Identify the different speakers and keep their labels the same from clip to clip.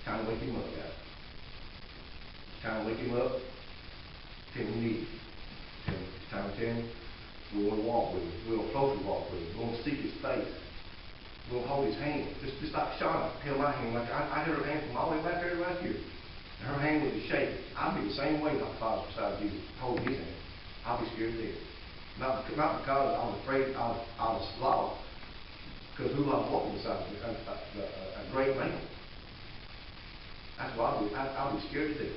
Speaker 1: Time to wake him up, guys. Time to wake him up. Tell him you need him. Time to tell him we want to walk with him. We want to closely walk with him. We want to seek his face. We want to hold his hand. Just like Shauna held my hand. Like I held her hand from all the way back there last year. And her hand was just shaking. I'd be the same way if I was beside Jesus, holding his hand. I'd be scared to death. Not because I was afraid I was lost. Because who I was walking beside? A great man. That's why I'd be scared to death.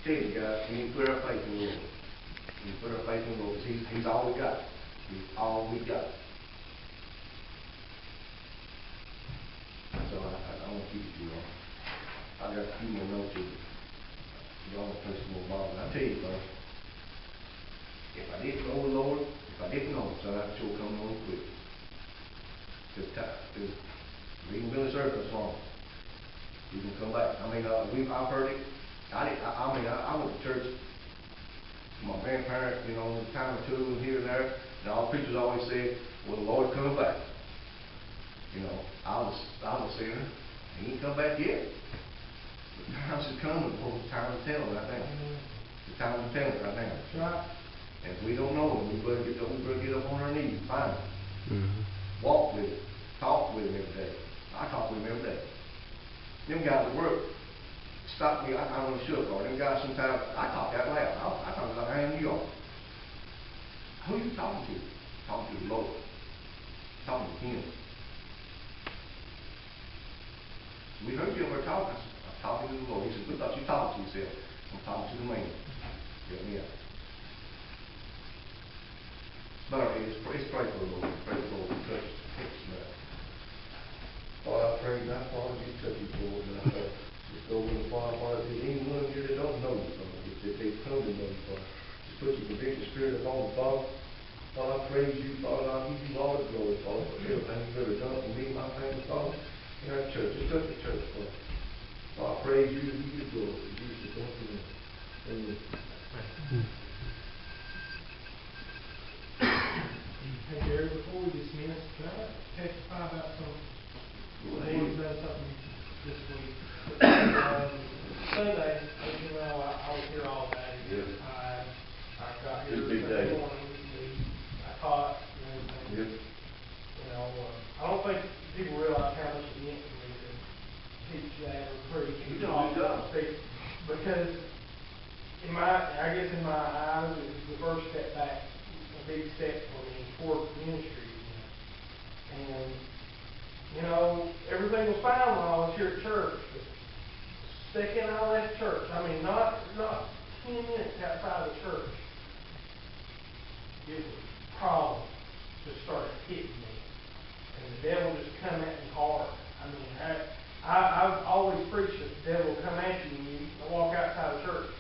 Speaker 1: Tell you guys, we need to put our faith in the Lord. We need to put our faith in the Lord because He's all we got. He's all we got. So I won't keep it too long. I got a few more notes here. Y'all want to play some more ball. And I tell you, folks, if I didn't know the Lord, if I didn't know Him, so I'd sure come on quick. Because reading Billy Circus song, you can come back. I mean, I've heard it. I went to church. My grandparents, you know, a time or two here and there, and all the preachers always said, "Well, the Lord's coming back." You know, I was a sinner. He ain't come back yet. The times is coming. The time to tell right now. The time to tell it right now.
Speaker 2: That's right.
Speaker 1: And if we don't know Him, we better get up on our knees and find Him.
Speaker 3: Mm-hmm.
Speaker 1: Walk with Him. Talk with Him every day. I talk with Him every day. Them guys at work stop me. I don't want to shook or them guys sometimes. I talk that loud. I talk like I am New York. Who are you talking to? Talking to the Lord. Talking to Him. We heard you over talking. I'm talking to the Lord. He said, "We thought you talked to yourself." I'm talking to the man. Get me out. But let's pray for the Lord. Pray for the Lord. Touch tonight. Lord, I pray now, Father, you touch his Lord. And I pray, just go in the Father, Father. If there's anyone here that don't know you, Father, if they've come to know you, Father, just put your conviction spirit upon the Father. Father, I praise you, Father. I give you all the glory, Father, for everything you've ever done for me and my family, Father, in our church. Just touch the church, Father. Father, I praise you to give you glory. For Jesus is going to me. Amen.
Speaker 2: Hey, Jerry, before we dismiss, can I testify about something? The Lord's done something this week. Sunday, as you know, I was here all day.
Speaker 1: Yep.
Speaker 2: I got here this morning. I taught and everything.
Speaker 1: Yep.
Speaker 2: You know, I don't think people realize how much it meant to me to teach that or preach.
Speaker 1: You did a good job.
Speaker 2: Because in my eyes, it was the first step back, a big step for me toward ministry. And, you know, everything was fine when I was here at church. But the second I left church, I mean, not 10 minutes outside of the church, it was problems just started hitting me. And the devil just come at me hard. I mean, I've always preached that the devil will come at you and you walk outside of church.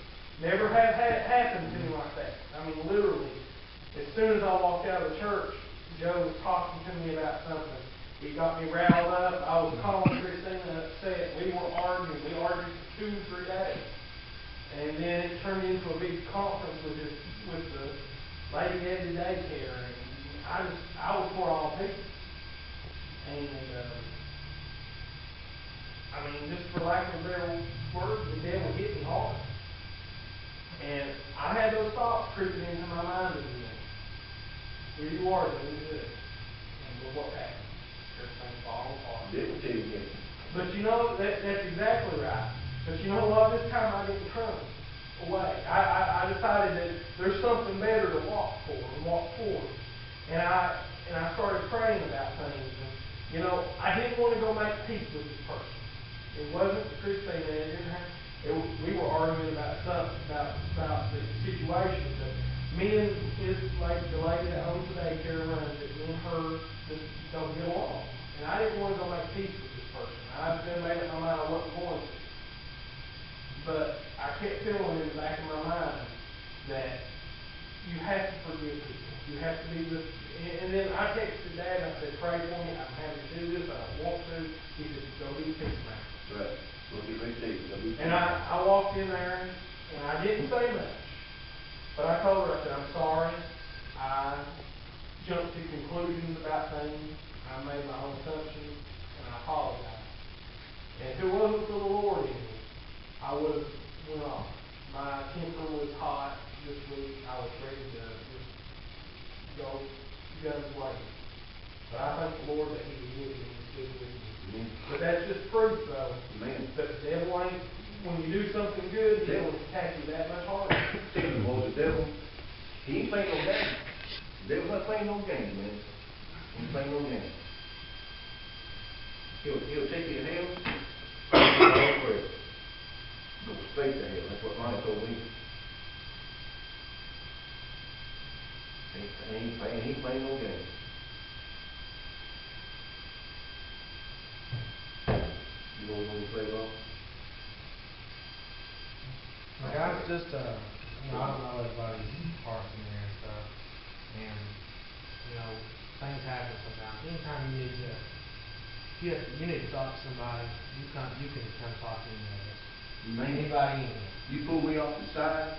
Speaker 2: Never had happened to me like that. I mean, literally, as soon as I walked out of the church, Joe was talking to me about something. He got me riled up. I was calling Christina upset. We were arguing. We argued for 2 or 3 days. And then it turned into a big conference with the lady headed daycare. And I was for all people. And, I mean, just for lack of a better word, the devil hit me hard. And I had those thoughts creeping into my mind again. Here you are doing good. And look what happened. Everything falls apart.
Speaker 1: Didn't tell you that.
Speaker 2: But you know, that's exactly right. But you know what? This time I didn't turn away. I decided that there's something better to walk for and walk forward. And I started praying about things. And, you know, I didn't want to go make peace with this person. It wasn't Christine. We were arguing about something, about the situation. But me and the lady that owns the daycare runs it, me and her just don't get along. And I didn't want to go make peace with this person. I've been made up my mind I wasn't going to. But I kept feeling in the back of my mind that you have to forgive people. You have to be with. And then I texted Dad and I said, "Pray for me. I'm having to do this. I don't want to." He said, "Go be a peacemaker."
Speaker 1: Right.
Speaker 2: And I walked in there and I didn't say much. But I told her, I said, "I'm sorry. I jumped to conclusions about things. I made my own assumptions, and I apologize." something good, the devil attacks you that much harder.
Speaker 1: Tell you what, the devil, he ain't playing no games. The devil's not playing no games, man. He ain't playing no games. He'll take you to hell. Go prayer. Go straight to hell. That's what Ronnie told me. He ain't playing no games. You know what to play ball?
Speaker 3: Guys, just, I don't know everybody's hearts in there and stuff, and, things happen sometimes. Anytime you need to talk to somebody, you can come talk to anybody in here.
Speaker 1: You pull me off the side,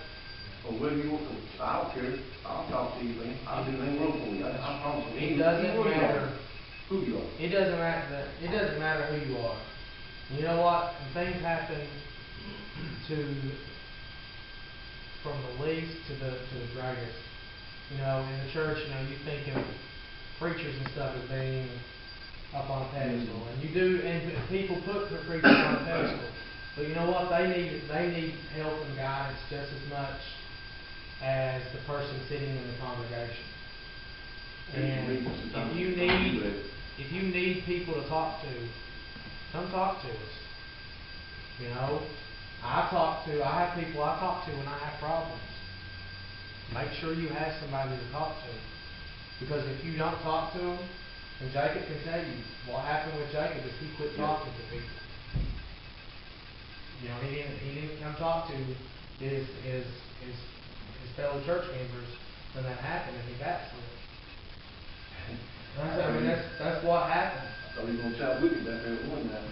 Speaker 1: or whatever you want to, I don't care. I'll talk to you, man. I'll do anything wrong for you. I promise you.
Speaker 3: It doesn't matter
Speaker 1: who you are.
Speaker 3: It doesn't matter who you are. You know what? When things happen from the least to the greatest. In the church, you think of preachers and stuff as being up on a pedestal, and you do, and people put preachers on a pedestal. But you know what? They need help and guidance just as much as the person sitting in the congregation. And if you need people to talk to, come talk to us. I have people I talk to when I have problems. Make sure you have somebody to talk to. Because if you don't talk to them, and Jacob can tell you, what happened with Jacob is he quit talking to people. He didn't come talk to his fellow church members when that happened, and he backslid. That's what happened.
Speaker 1: I thought he was going to shout wicked back there at one night.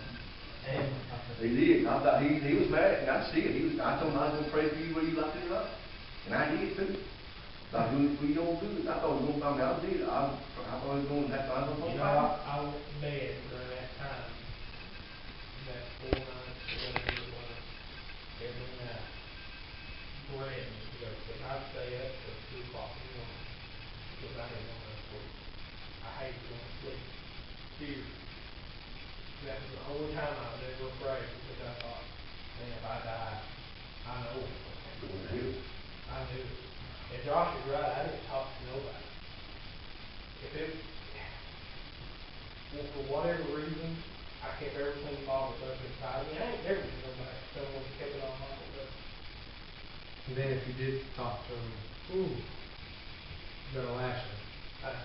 Speaker 3: And
Speaker 1: he did. I thought he was mad. I see it. I told him I was going to pray for you whether you liked it or not. And I did too. I was doing don't do it. I thought it was going to come out. I did. I thought it was going to have to. I was going to
Speaker 2: I went to bed during that time. That 4 nights, whatever it was. Every night. Bread and to go to sleep. I'd stay up till 2 o'clock in the morning. Because I didn't want to sleep. I hated going to sleep. Fear. That was the only time I was ever afraid, because I thought, man, if I die, I know what's going to happen. I knew it. And Josh is right, I didn't talk to nobody. For whatever reason, I kept everything bottled up inside me. I ain't never been nobody. Someone kept it all bottled up.
Speaker 3: And then if you did talk to them, they'll lash you.
Speaker 2: I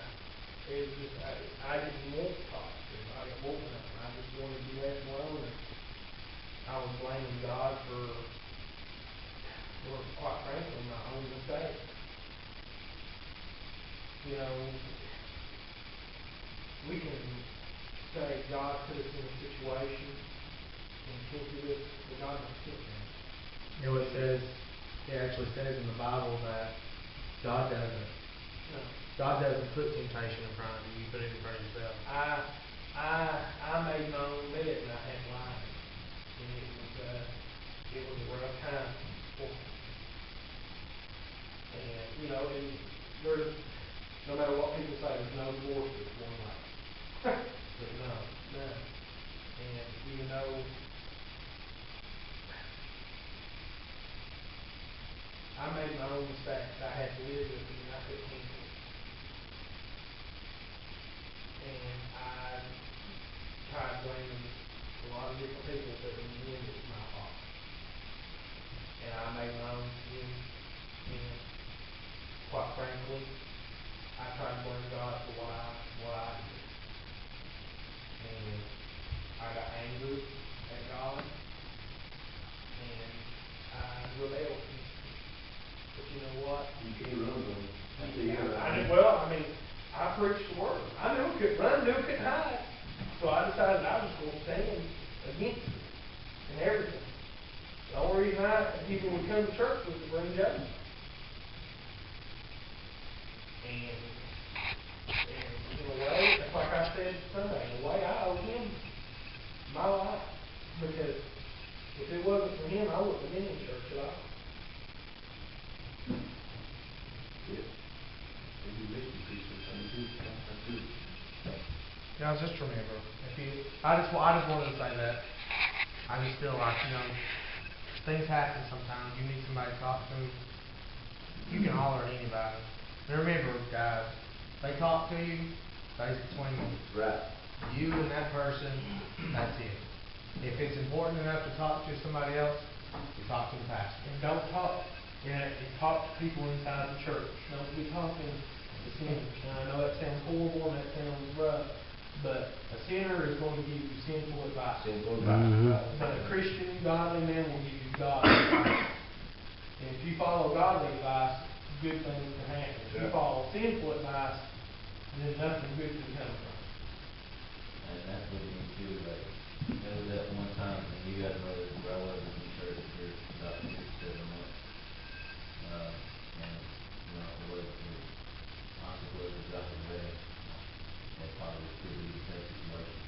Speaker 2: didn't want to talk to them. I didn't want nothing. I just wanted to be left alone. And I was blaming God for quite frankly, my own mistake. We can say God put us in a situation and can't do this, but God doesn't put us.
Speaker 3: It actually says in the Bible that God doesn't put temptation in front of you. You put it in front of yourself.
Speaker 2: I made my own bed and I had lies, and it was a rough time for me. And and there's, no matter what people say, there's no divorce that's one life. There's none. And even though I made my own mistakes, I had to live with them, and I couldn't handle it. And I tried blaming a lot of different people, but in the end, it was my fault. And I made my own sins, and quite frankly, I tried to blame God for what I did. And I got angry at God, and I rebelled. But you know what?
Speaker 1: You can't run from it.
Speaker 2: I preached the word. I knew I couldn't run, knew I couldn't hide. So I decided I was going to stand against it and everything. The only reason people would come to church was to bring judgment. And in a way, that's like I said Sunday, in a way I owe him my life. Because if it wasn't for him, I wouldn't have been in church at all.
Speaker 3: Guys, just remember, I just wanted to say that I just feel like, things happen sometimes. You need somebody to talk to. You can holler at anybody. And remember, guys, they talk to you, stays between
Speaker 1: Right.
Speaker 3: you and that person. That's it. If it's important enough to talk to somebody else, you talk to the pastor.
Speaker 2: And don't talk, talk to people inside the church. Don't be talking to sinners. Now, I know that sounds horrible and that sounds rough, but a sinner is going to give you sinful advice.
Speaker 1: Sinful advice.
Speaker 2: But a Christian, godly man will give you godly advice. And if you follow godly advice, good things can happen. If you
Speaker 1: Yeah.
Speaker 2: follow sinful advice, then nothing good can come from it.
Speaker 4: And that's what we do, like, there was that one time, and you guys know this, where I wasn't in church for about 6 or 7 months. And, you know, it was honestly was up and away. And probably was pretty the same situation.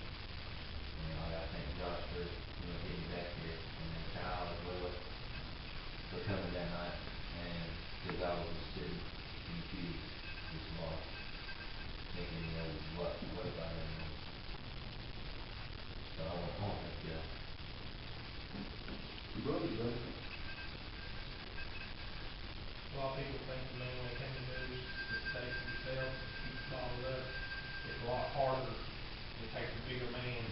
Speaker 4: And, you know, I thank God for, you know, getting back here. And then Kyle as well for coming that night. And because I was just sitting in the pew, just lost, thinking, you know, what about it? So I went home and yeah.
Speaker 1: Brother.
Speaker 2: A lot of people think the main way they can do is to stay for themselves, keep it bottled up. It's a lot harder. It takes a bigger man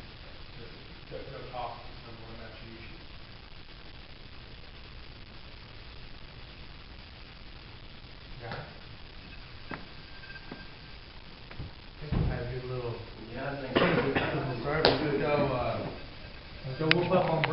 Speaker 2: to go talk to someone about your issues.
Speaker 3: Yeah. I think we had a good little
Speaker 1: Yeah, I think.
Speaker 3: service. Go whoop up on Brandon.